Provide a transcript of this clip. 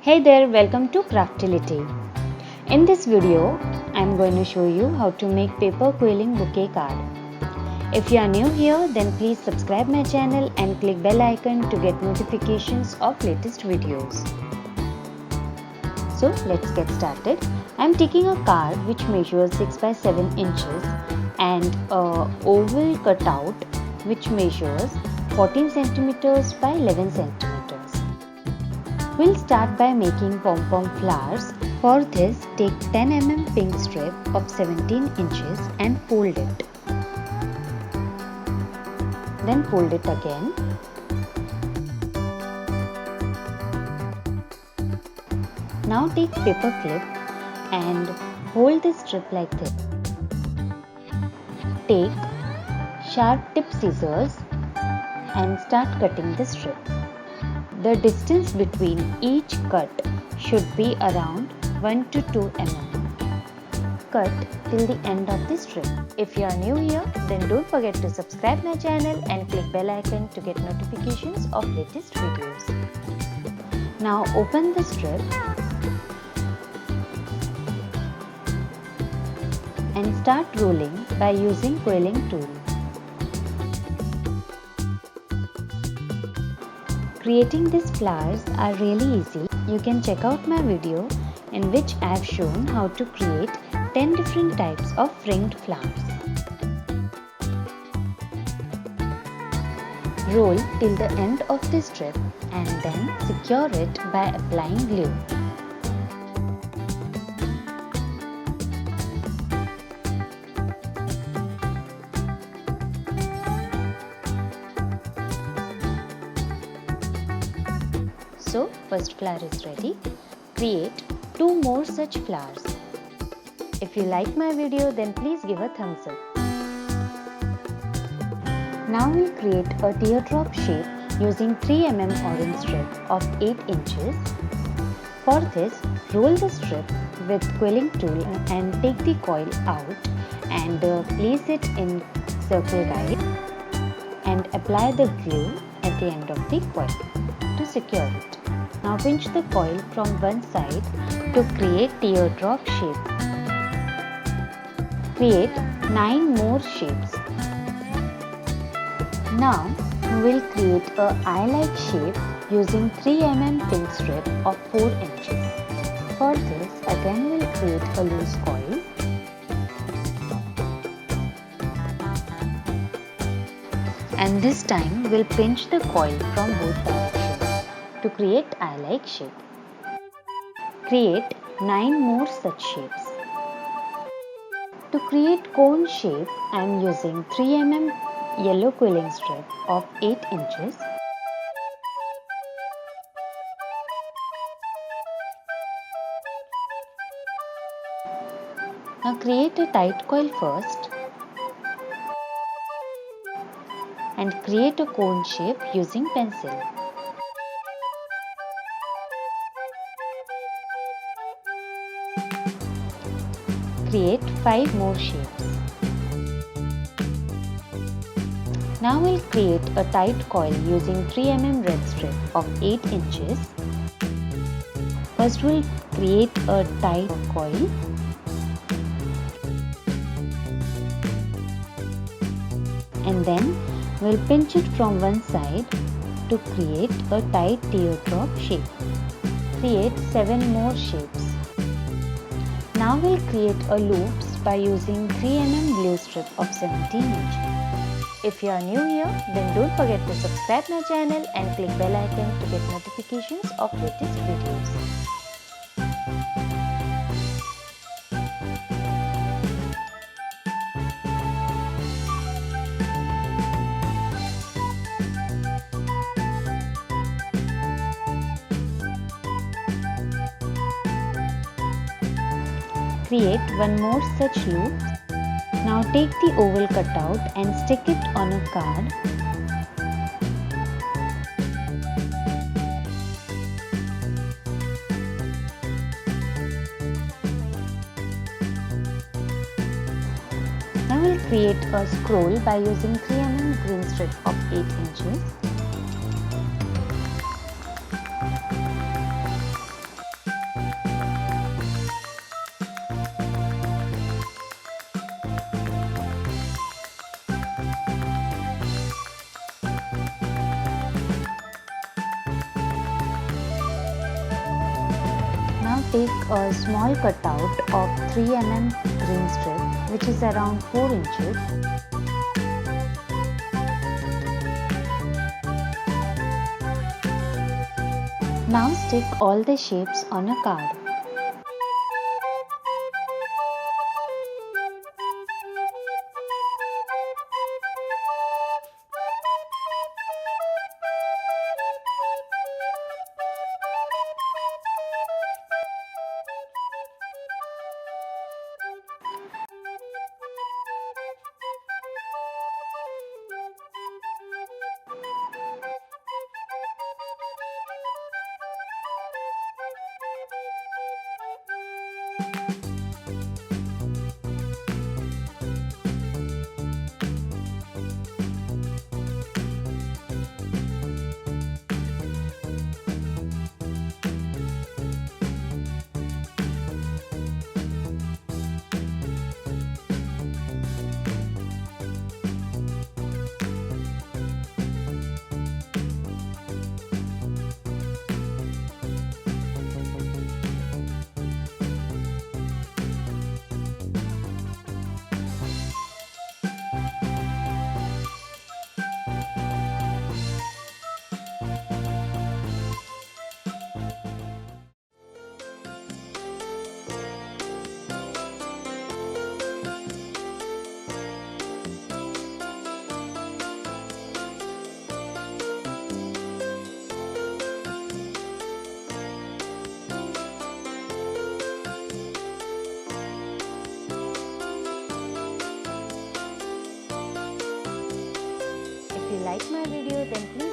Hey there, welcome to Craftility. In this video, I am going to show you how to make paper quilling bouquet card. If you are new here, then please subscribe my channel and click bell icon to get notifications of latest videos. So let's get started. I am taking a card which measures 6 by 7 inches and a oval cutout which measures 14 centimeters by 11 centimeters. We'll start by making pom pom flowers. For this, take 10 mm pink strip of 17 inches and fold it. Then fold it again. Now take paper clip and hold the strip like this. Take sharp tip scissors and start cutting the strip. The distance between each cut should be around 1 to 2 mm. Cut till the end of the strip. If you are new here, then don't forget to subscribe my channel and click bell icon to get notifications of latest videos. Now open the strip and start rolling by using quilling tool. Creating these flowers are really easy. You can check out my video in which I have shown how to create 10 different types of ringed flowers. Roll till the end of the strip and then secure it by applying glue. So, first flower is ready. Create 2 more such flowers. If you like my video, then please give a thumbs up. Now we create a teardrop shape using 3 mm orange strip of 8 inches. For this, roll the strip with quilling tool and take the coil out and place it in circle guide and apply the glue at the end of the coil to secure it. Now pinch the coil from one side to create teardrop shape. Create 9 more shapes. Now we will create a eye-like shape using 3 mm pink strip of 4 inches. For this, again we will create a loose coil. And this time we will pinch the coil from both directions to create eye-like shape. Create 9 more such shapes. To create cone shape, I am using 3 mm yellow quilling strip of 8 inches. Now create a tight coil first and create a cone shape using pencil. Create 5 more shapes. Now we'll create a tight coil using 3 mm red strip of 8 inches. First we'll create a tight coil. And then we'll pinch it from one side to create a tight teardrop shape. Create 7 more shapes. Now we'll create a loops by using 3 mm glue strip of 17 inches. If you are new here, then don't forget to subscribe my channel and click bell icon to get notifications of latest videos. Create 1 more such loop. Now take the oval cutout and stick it on a card. Now we'll create a scroll by using 3 mm green strip of 8 inches. take a small cutout of 3 mm green strip, which is around 4 inches. Now stick all the shapes on a card. If you like my video, then please